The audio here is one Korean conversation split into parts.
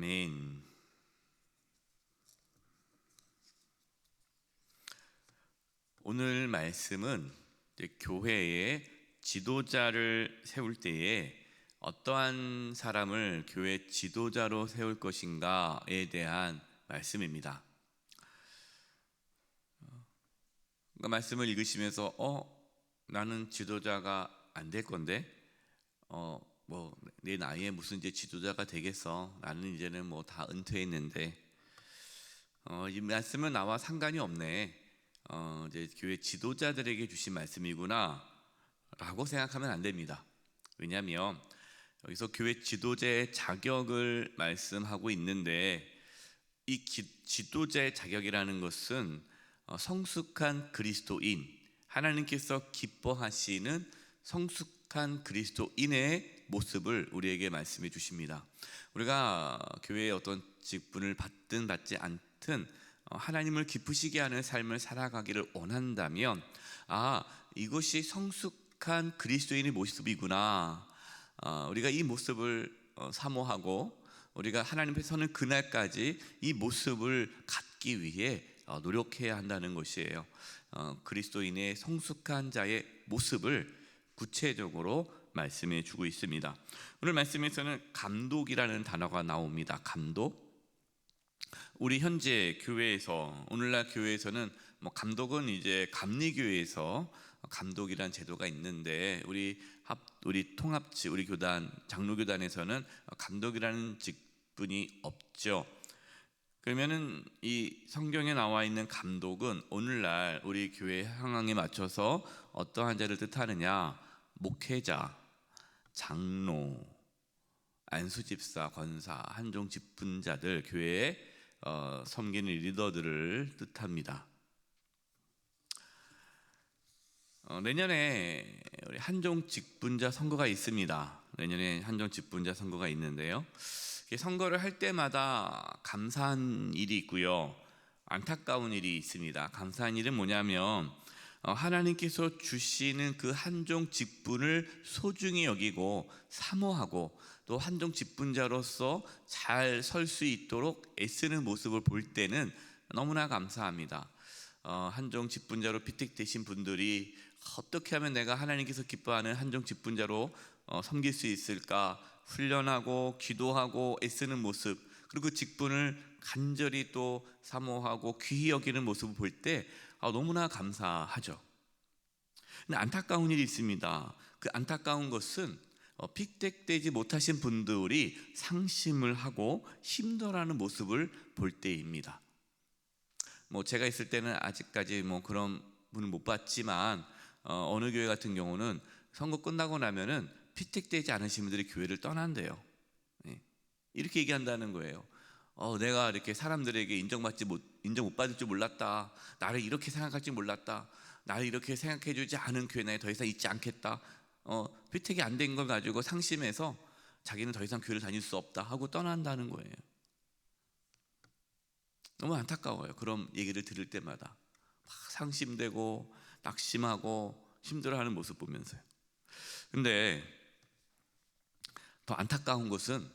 아멘. 오늘 말씀은 교회에 지도자를 세울 때에 어떠한 사람을 교회 지도자로 세울 것인가에 대한 말씀입니다. 그 말씀을 읽으시면서 나는 지도자가 안 될 건데 내 나이에 무슨 이제 지도자가 되겠어. 나는 이제는 다 은퇴했는데 이 말씀은 나와 상관이 없네. 이제 교회 지도자들에게 주신 말씀이구나 라고 생각하면 안 됩니다. 왜냐하면 여기서 교회 지도자의 자격을 말씀하고 있는데 이 지도자의 자격이라는 것은 성숙한 그리스도인, 하나님께서 기뻐하시는 성숙한 그리스도인의 모습을 우리에게 말씀해 주십니다. 우리가 교회의 어떤 직분을 받든 받지 않든 하나님을 기쁘시게 하는 삶을 살아가기를 원한다면 이것이 성숙한 그리스도인의 모습이구나. 우리가 이 모습을 사모하고 우리가 하나님 앞에 서는 그날까지 이 모습을 갖기 위해 노력해야 한다는 것이에요. 그리스도인의 성숙한 자의 모습을 구체적으로 말씀해 주고 있습니다. 오늘 말씀에서는 감독이라는 단어가 나옵니다. 감독. 우리 현재 교회에서, 오늘날 교회에서는 감독은 이제 감리교회에서 감독이란 제도가 있는데 우리 통합지, 우리 교단, 장로교단에서는 감독이라는 직분이 없죠. 그러면은 이 성경에 나와 있는 감독은 오늘날 우리 교회 상황에 맞춰서 어떠한 자를 뜻하느냐? 목회자, 장로, 안수집사, 권사, 한종 직분자들, 교회에 섬기는 리더들을 뜻합니다. 내년에 우리 한종 직분자 선거가 있습니다. 내년에 한종 직분자 선거가 있는데요, 선거를 할 때마다 감사한 일이 있고요, 안타까운 일이 있습니다. 감사한 일은 뭐냐면 하나님께서 주시는 그 한종 직분을 소중히 여기고 사모하고 또 한종 직분자로서 잘 설 수 있도록 애쓰는 모습을 볼 때는 너무나 감사합니다. 한종 직분자로 피택되신 분들이 어떻게 하면 내가 하나님께서 기뻐하는 한종 직분자로 섬길 수 있을까 훈련하고 기도하고 애쓰는 모습, 그리고 그 직분을 간절히 또 사모하고 귀히 여기는 모습을 볼 때 너무나 감사하죠. 근데 안타까운 일이 있습니다. 그 안타까운 것은 픽택되지 못하신 분들이 상심을 하고 힘들어하는 모습을 볼 때입니다. 제가 있을 때는 아직까지 그런 분을 못 봤지만 어느 교회 같은 경우는 선거 끝나고 나면은 픽택되지 않으신 분들이 교회를 떠난대요. 이렇게 얘기한다는 거예요. 내가 이렇게 사람들에게 인정 못 받을 줄 몰랐다. 나를 이렇게 생각할 줄 몰랐다. 나를 이렇게 생각해 주지 않은 교회 나에 더 이상 있지 않겠다. 피택이 안 된 걸 가지고 상심해서 자기는 더 이상 교회를 다닐 수 없다 하고 떠난다는 거예요. 너무 안타까워요. 그런 얘기를 들을 때마다 막 상심되고 낙심하고 힘들어하는 모습 보면서요. 근데 더 안타까운 것은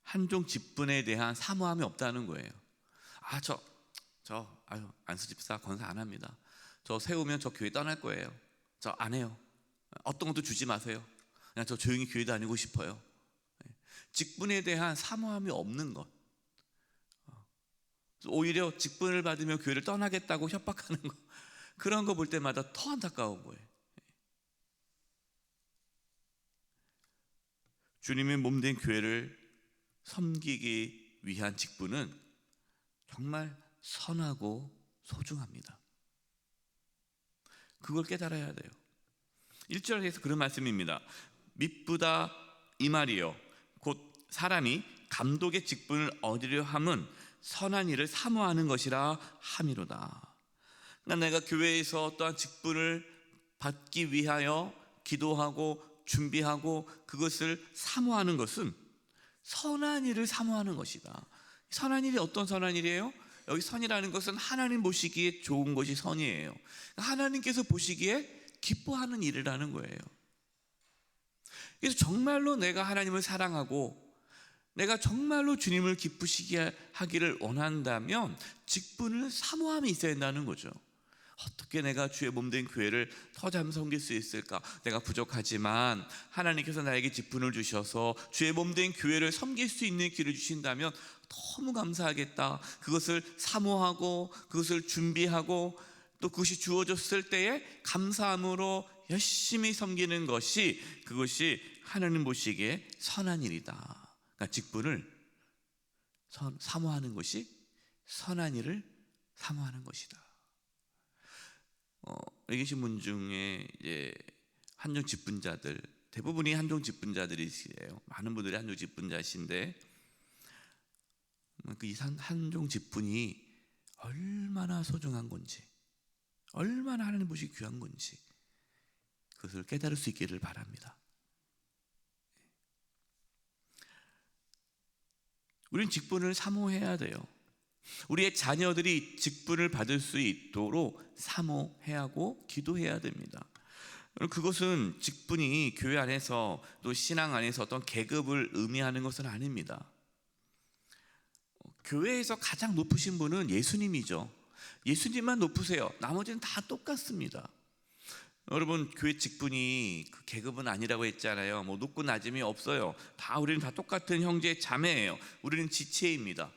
한종 직분에 대한 사모함이 없다는 거예요. 안수집사 권사 안 합니다. 저 세우면 저 교회 떠날 거예요. 저 안 해요. 어떤 것도 주지 마세요. 그냥 저 조용히 교회 다니고 싶어요. 직분에 대한 사모함이 없는 것, 오히려 직분을 받으며 교회를 떠나겠다고 협박하는 것, 그런 거 볼 때마다 더 안타까운 거예요. 주님의 몸된 교회를 섬기기 위한 직분은 정말 선하고 소중합니다. 그걸 깨달아야 돼요. 1절에서 그런 말씀입니다. 미쁘다 이 말이요 곧 사람이 감독의 직분을 얻으려 함은 선한 일을 사모하는 것이라 함이로다. 그러니까 내가 교회에서 어떠한 직분을 받기 위하여 기도하고 준비하고 그것을 사모하는 것은 선한 일을 사모하는 것이다. 선한 일이 어떤 선한 일이에요? 여기 선이라는 것은 하나님 보시기에 좋은 것이 선이에요. 하나님께서 보시기에 기뻐하는 일이라는 거예요. 그래서 정말로 내가 하나님을 사랑하고 내가 정말로 주님을 기쁘시게 하기를 원한다면 직분을 사모함이 있어야 된다는 거죠. 어떻게 내가 주의 몸된 교회를 더 잘 섬길 수 있을까? 내가 부족하지만 하나님께서 나에게 직분을 주셔서 주의 몸된 교회를 섬길 수 있는 길을 주신다면 너무 감사하겠다. 그것을 사모하고 그것을 준비하고 또 그것이 주어졌을 때에 감사함으로 열심히 섬기는 것이, 그것이 하나님 보시기에 선한 일이다. 그러니까 직분을 사모하는 것이 선한 일을 사모하는 것이다. 여기 계신 분 중에 이제 한종 직분자들, 대부분이 한종 직분자들이시래요. 많은 분들이 한종 직분자신데 그 한종 직분이 얼마나 소중한 건지, 얼마나 하나님 보시기 귀한 건지 그것을 깨달을 수 있기를 바랍니다. 우리는 직분을 사모해야 돼요. 우리의 자녀들이 직분을 받을 수 있도록 사모해야 하고 기도해야 됩니다. 그것은 직분이 교회 안에서 또 신앙 안에서 어떤 계급을 의미하는 것은 아닙니다. 교회에서 가장 높으신 분은 예수님이죠. 예수님만 높으세요. 나머지는 다 똑같습니다. 여러분, 교회 직분이 그 계급은 아니라고 했잖아요. 뭐 높고 낮음이 없어요. 우리는 다 똑같은 형제 자매예요. 우리는 지체입니다.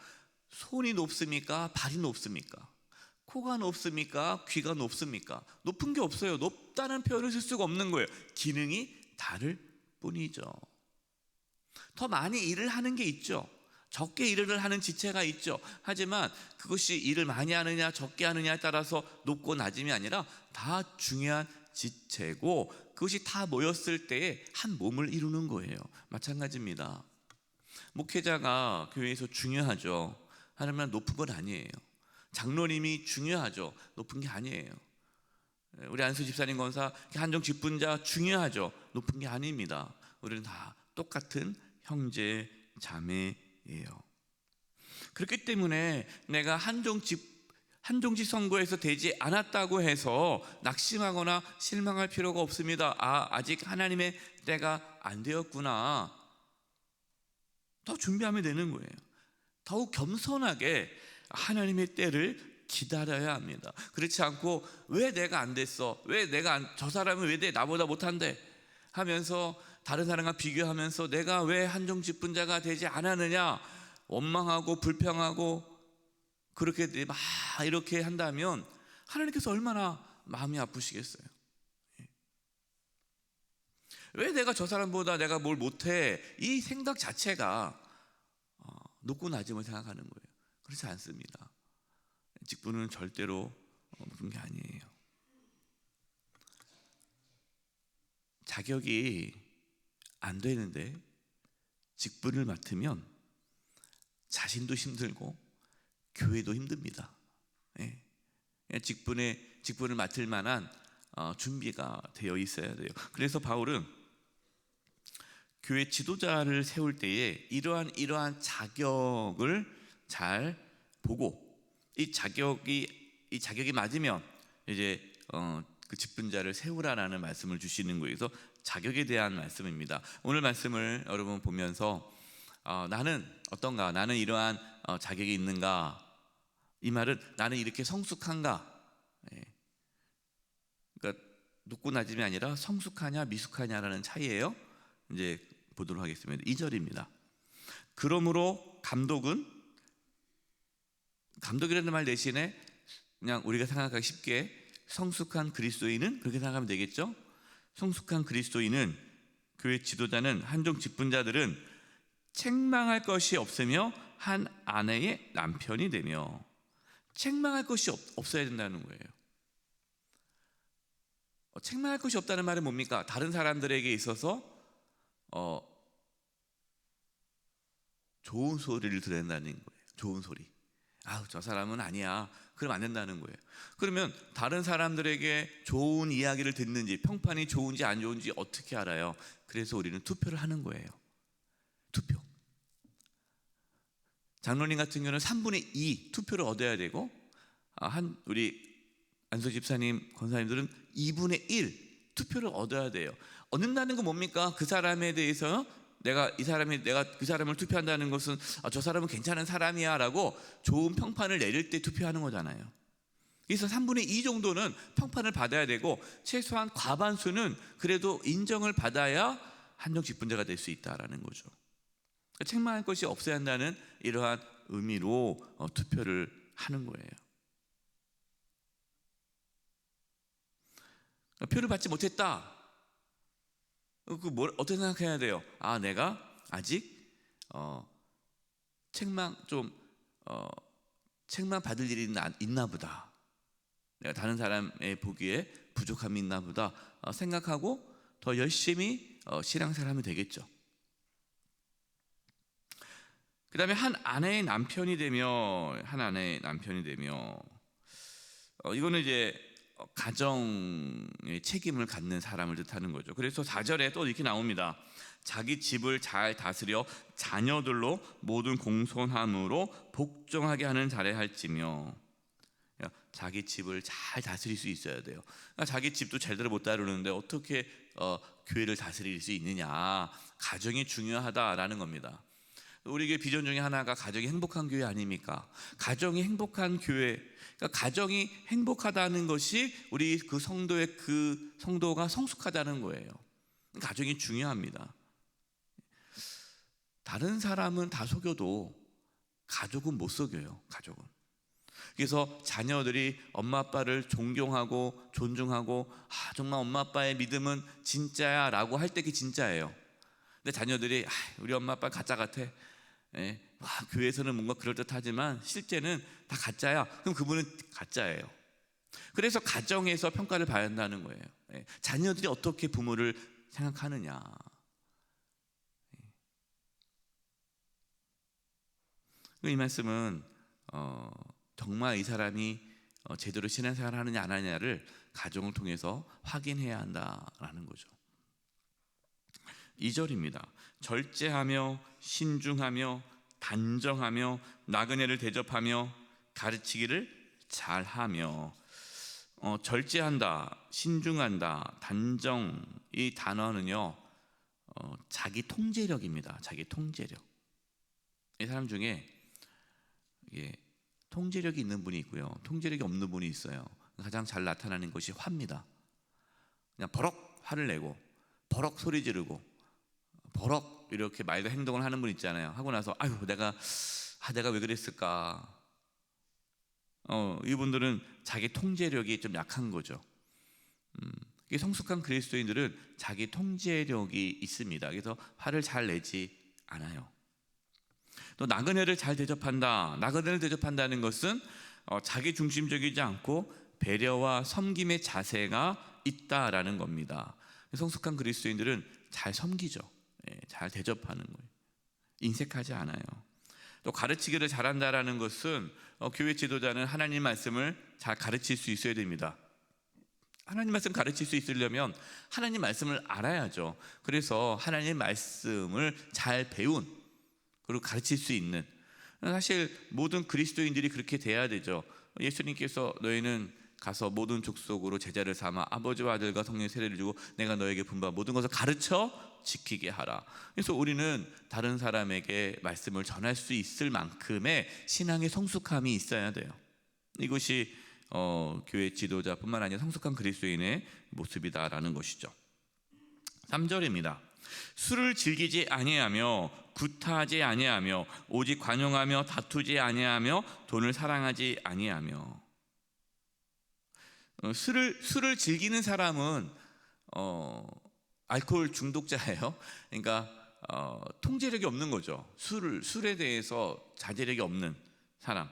손이 높습니까? 발이 높습니까? 코가 높습니까? 귀가 높습니까? 높은 게 없어요. 높다는 표현을 쓸 수가 없는 거예요. 기능이 다를 뿐이죠. 더 많이 일을 하는 게 있죠. 적게 일을 하는 지체가 있죠. 하지만 그것이 일을 많이 하느냐 적게 하느냐에 따라서 높고 낮음이 아니라 다 중요한 지체고, 그것이 다 모였을 때에 한 몸을 이루는 거예요. 마찬가지입니다. 목회자가 교회에서 중요하죠. 하지만 높은 건 아니에요. 장로님이 중요하죠. 높은 게 아니에요. 우리 안수 집사님 권사 한종 직분자 중요하죠. 높은 게 아닙니다. 우리는 다 똑같은 형제 자매예요. 그렇기 때문에 내가 한종직 선거에서 되지 않았다고 해서 낙심하거나 실망할 필요가 없습니다. 아직 하나님의 때가 안 되었구나. 더 준비하면 되는 거예요. 더욱 겸손하게 하나님의 때를 기다려야 합니다. 그렇지 않고 왜 내가 안 됐어? 저 사람은 왜 나보다 못한대? 하면서 다른 사람과 비교하면서 내가 왜 한종 직분자가 되지 않았느냐? 원망하고 불평하고 그렇게 막 이렇게 한다면 하나님께서 얼마나 마음이 아프시겠어요? 왜 내가 저 사람보다 내가 뭘 못해? 이 생각 자체가 높고 낮음을 생각하는 거예요. 그렇지 않습니다. 직분은 절대로 높은 게 아니에요. 자격이 안 되는데 직분을 맡으면 자신도 힘들고 교회도 힘듭니다. 직분을 맡을 만한 준비가 되어 있어야 돼요. 그래서 바울은 교회 지도자를 세울 때에 이러한 자격을 잘 보고 이 자격이 맞으면 이제 그 직분자를 세우라라는 말씀을 주시는 거예요. 그래서 자격에 대한 말씀입니다. 오늘 말씀을 여러분 보면서 나는 어떤가? 나는 이러한 자격이 있는가? 이 말은 나는 이렇게 성숙한가? 그러니까 높고 낮음이 아니라 성숙하냐 미숙하냐라는 차이예요. 이제 보도록 하겠습니다. 2절입니다. 그러므로 감독이라는 말 대신에 그냥 우리가 생각하기 쉽게 성숙한 그리스도인은 그렇게 생각하면 되겠죠? 성숙한 그리스도인은, 교회 지도자는, 한종 직분자들은 책망할 것이 없으며 한 아내의 남편이 되며, 책망할 것이 없어야 된다는 거예요. 책망할 것이 없다는 말은 뭡니까? 다른 사람들에게 있어서 좋은 소리를 들어야 된다는 거예요. 좋은 소리. 저 사람은 아니야. 그럼 안 된다는 거예요. 그러면 다른 사람들에게 좋은 이야기를 듣는지, 평판이 좋은지 안 좋은지 어떻게 알아요? 그래서 우리는 투표를 하는 거예요. 투표. 장로님 같은 경우는 3분의 2 투표를 얻어야 되고, 우리 안수 집사님, 권사님들은 2분의 1 투표를 얻어야 돼요. 얻는다는 건 뭡니까? 그 사람에 대해서 내가 그 사람을 투표한다는 것은 저 사람은 괜찮은 사람이야라고 좋은 평판을 내릴 때 투표하는 거잖아요. 그래서 3분의 2 정도는 평판을 받아야 되고 최소한 과반수는 그래도 인정을 받아야 한정 직분자가 될 수 있다라는 거죠. 책망할 것이 없어야 한다는 이러한 의미로 투표를 하는 거예요. 표를 받지 못했다. 어떻게 생각해야 돼요? 내가 아직 책망 받을 일이 있나 보다. 내가 다른 사람의 보기에 부족함이 있나 보다 생각하고 더 열심히 신앙생활하면 되겠죠. 그 다음에 한 아내의 남편이 되며 이거는 이제 가정의 책임을 갖는 사람을 뜻하는 거죠. 그래서 4절에 또 이렇게 나옵니다. 자기 집을 잘 다스려 자녀들로 모든 공손함으로 복종하게 하는 잘해할지며. 자기 집을 잘 다스릴 수 있어야 돼요. 자기 집도 제대로 못 다루는데 어떻게 교회를 다스릴 수 있느냐. 가정이 중요하다라는 겁니다. 우리 교회 비전 중에 하나가 가정이 행복한 교회 아닙니까? 가정이 행복한 교회, 그러니까 가정이 행복하다는 것이 우리 그 성도가 성숙하다는 거예요. 가정이 중요합니다. 다른 사람은 다 속여도 가족은 못 속여요. 가족은. 그래서 자녀들이 엄마 아빠를 존경하고 존중하고 정말 엄마 아빠의 믿음은 진짜야 라고 할 때 그게 진짜예요. 근데 자녀들이 우리 엄마 아빠 가짜 같아. 교회에서는 뭔가 그럴듯하지만 실제는 다 가짜야. 그럼 그분은 가짜예요. 그래서 가정에서 평가를 받아야 한다는 거예요. 자녀들이 어떻게 부모를 생각하느냐. 이 말씀은 정말 이 사람이 제대로 신앙생활을 하느냐 안 하느냐를 가정을 통해서 확인해야 한다라는 거죠. 2절입니다. 절제하며 신중하며 단정하며 나그네를 대접하며 가르치기를 잘하며. 절제한다, 신중한다, 단정, 이 단어는요 자기 통제력입니다. 자기 통제력. 이 사람 중에 통제력이 있는 분이 있고요, 통제력이 없는 분이 있어요. 가장 잘 나타나는 것이 화입니다. 그냥 버럭 화를 내고 버럭 소리 지르고 버럭 이렇게 말과 행동을 하는 분 있잖아요. 하고 나서 내가 왜 그랬을까. 이분들은 자기 통제력이 좀 약한 거죠. 성숙한 그리스도인들은 자기 통제력이 있습니다. 그래서 화를 잘 내지 않아요. 또 나그네를 잘 대접한다. 나그네를 대접한다는 것은 자기 중심적이지 않고 배려와 섬김의 자세가 있다라는 겁니다. 성숙한 그리스도인들은 잘 섬기죠. 잘 대접하는 거예요. 인색하지 않아요. 또 가르치기를 잘한다라는 것은 교회 지도자는 하나님 말씀을 잘 가르칠 수 있어야 됩니다. 하나님 말씀 가르칠 수 있으려면 하나님 말씀을 알아야죠. 그래서 하나님 말씀을 잘 배운, 그리고 가르칠 수 있는, 사실 모든 그리스도인들이 그렇게 돼야 되죠. 예수님께서 너희는 가서 모든 족속으로 제자를 삼아 아버지와 아들과 성령의 세례를 주고 내가 너에게 분부한 모든 것을 가르쳐 지키게 하라. 그래서 우리는 다른 사람에게 말씀을 전할 수 있을 만큼의 신앙의 성숙함이 있어야 돼요. 이것이 교회 지도자뿐만 아니라 성숙한 그리스도인의 모습이다라는 것이죠. 3절입니다. 술을 즐기지 아니하며 구타하지 아니하며 오직 관용하며 다투지 아니하며 돈을 사랑하지 아니하며. 술을 즐기는 사람은 알코올 중독자예요. 그러니까 통제력이 없는 거죠. 술에 대해서 자제력이 없는 사람.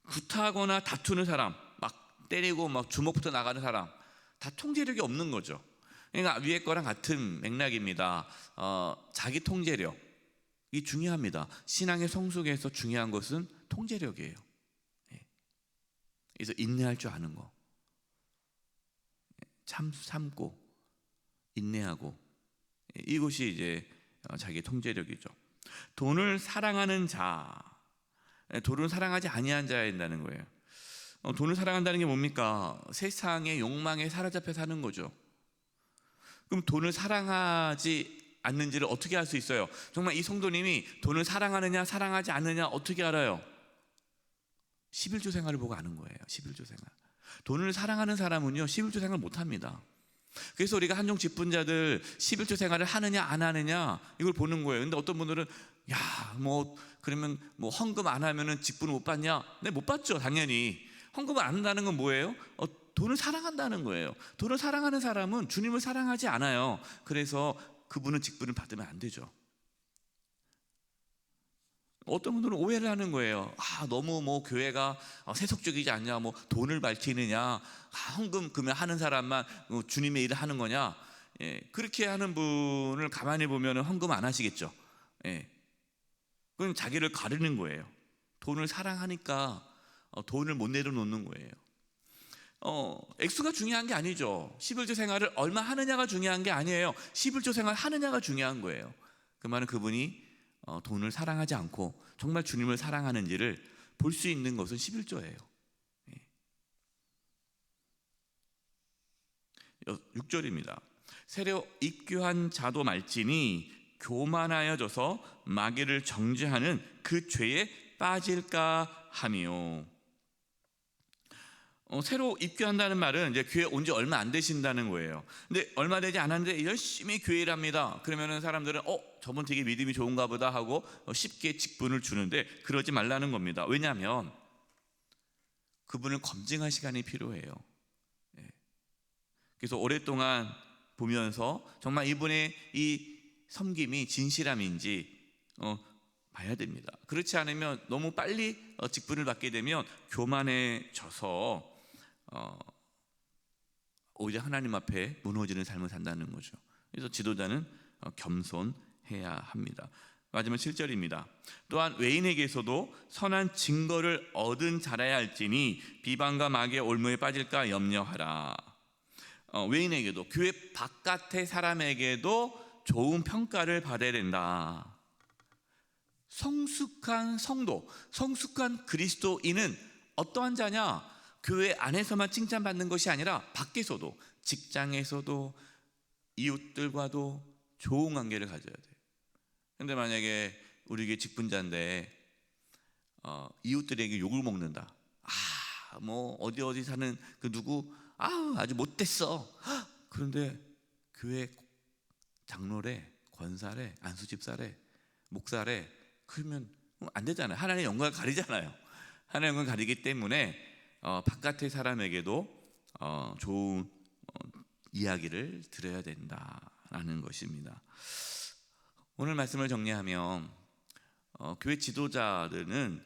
구타하거나 다투는 사람, 막 때리고 막 주먹부터 나가는 사람, 다 통제력이 없는 거죠. 그러니까 위에 거랑 같은 맥락입니다. 자기 통제력이 중요합니다. 신앙의 성숙에서 중요한 것은 통제력이에요. 그래서 인내할 줄 아는 거, 참고 인내하고, 이것이 이제 자기 통제력이죠. 돈을 사랑하는 자, 돈을 사랑하지 아니한 자야 된다는 거예요. 돈을 사랑한다는 게 뭡니까? 세상의 욕망에 사로잡혀 사는 거죠. 그럼 돈을 사랑하지 않는지를 어떻게 알 수 있어요? 정말 이 성도님이 돈을 사랑하느냐 사랑하지 않느냐 어떻게 알아요? 11조 생활을 보고 아는 거예요. 11조 생활. 돈을 사랑하는 사람은요 11조 생활 못합니다. 그래서 우리가 한종 직분자들 11조 생활을 하느냐 안 하느냐 이걸 보는 거예요. 근데 어떤 분들은 그러면 헌금 안 하면은 직분 못 받냐? 네, 못 받죠. 당연히. 헌금을 안 한다는 건 뭐예요? 돈을 사랑한다는 거예요. 돈을 사랑하는 사람은 주님을 사랑하지 않아요. 그래서 그분은 직분을 받으면 안 되죠. 어떤 분들은 오해를 하는 거예요. 너무 교회가 세속적이지 않냐, 돈을 밝히느냐, 헌금 하는 사람만 주님의 일을 하는 거냐. 그렇게 하는 분을 가만히 보면 헌금 안 하시겠죠. 그건 자기를 가르는 거예요. 돈을 사랑하니까 돈을 못 내려놓는 거예요. 액수가 중요한 게 아니죠. 11조 생활을 얼마 하느냐가 중요한 게 아니에요. 11조 생활 하느냐가 중요한 거예요. 그 말은 그분이 돈을 사랑하지 않고 정말 주님을 사랑하는지를 볼 수 있는 것은 11조예요. 6절입니다. 새로 입교한 자도 말지니 교만하여져서 마귀를 정죄하는 그 죄에 빠질까 하며. 새로 입교한다는 말은 이제 교회 온 지 얼마 안 되신다는 거예요. 근데 얼마 되지 않았는데 열심히 교회를 합니다. 그러면은 사람들은 저분 되게 믿음이 좋은가 보다 하고 쉽게 직분을 주는데 그러지 말라는 겁니다. 왜냐하면 그분을 검증할 시간이 필요해요. 그래서 오랫동안 보면서 정말 이분의 이 섬김이 진실함인지 봐야 됩니다. 그렇지 않으면 너무 빨리 직분을 받게 되면 교만해져서 오히려 하나님 앞에 무너지는 삶을 산다는 거죠. 그래서 지도자는 겸손해야 합니다. 마지막 7절입니다. 또한 외인에게서도 선한 증거를 얻은 자라야 할지니 비방과 마귀의 올무에 빠질까 염려하라. 외인에게도, 교회 바깥의 사람에게도 좋은 평가를 받아야 된다. 성숙한 성도, 성숙한 그리스도인은 어떠한 자냐? 교회 안에서만 칭찬받는 것이 아니라 밖에서도, 직장에서도, 이웃들과도 좋은 관계를 가져야 돼요. 근데 만약에 우리 교회 직분자인데 이웃들에게 욕을 먹는다. 어디 사는 그 누구 아주 못됐어. 그런데 교회 장로래, 권사래, 안수집사래, 목사래, 그러면 안 되잖아요. 하나님의 영광을 가리잖아요. 하나님의 영광을 가리기 때문에 바깥의 사람에게도 좋은 이야기를 들어야 된다라는 것입니다. 오늘 말씀을 정리하면 교회 지도자들은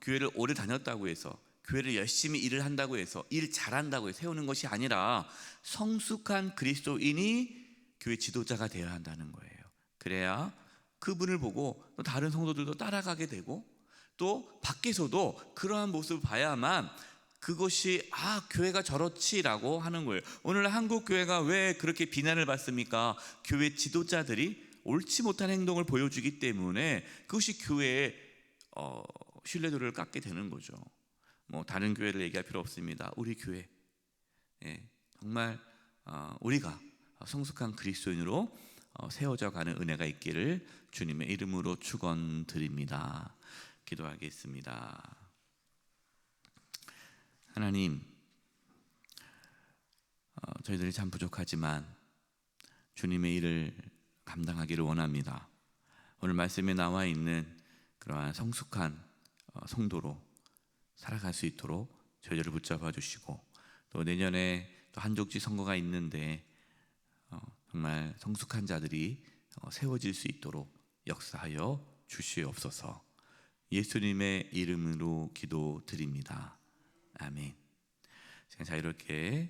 교회를 오래 다녔다고 해서, 교회를 열심히 일을 한다고 해서, 일 잘한다고 해서 세우는 것이 아니라 성숙한 그리스도인이 교회 지도자가 되어야 한다는 거예요. 그래야 그분을 보고 또 다른 성도들도 따라가게 되고, 또 밖에서도 그러한 모습을 봐야만 그것이 교회가 저렇지라고 하는 거예요. 오늘 한국 교회가 왜 그렇게 비난을 받습니까? 교회 지도자들이 옳지 못한 행동을 보여주기 때문에 그것이 교회의 신뢰도를 깎게 되는 거죠. 다른 교회를 얘기할 필요 없습니다. 우리 교회 정말 우리가 성숙한 그리스도인으로 세워져 가는 은혜가 있기를 주님의 이름으로 축원드립니다. 기도하겠습니다. 하나님, 저희들이 참 부족하지만 주님의 일을 감당하기를 원합니다. 오늘 말씀에 나와 있는 그러한 성숙한 성도로 살아갈 수 있도록 저희들을 붙잡아 주시고, 또 내년에 또 한족지 선거가 있는데 정말 성숙한 자들이 세워질 수 있도록 역사하여 주시옵소서. 예수님의 이름으로 기도드립니다. 아멘. 자유롭게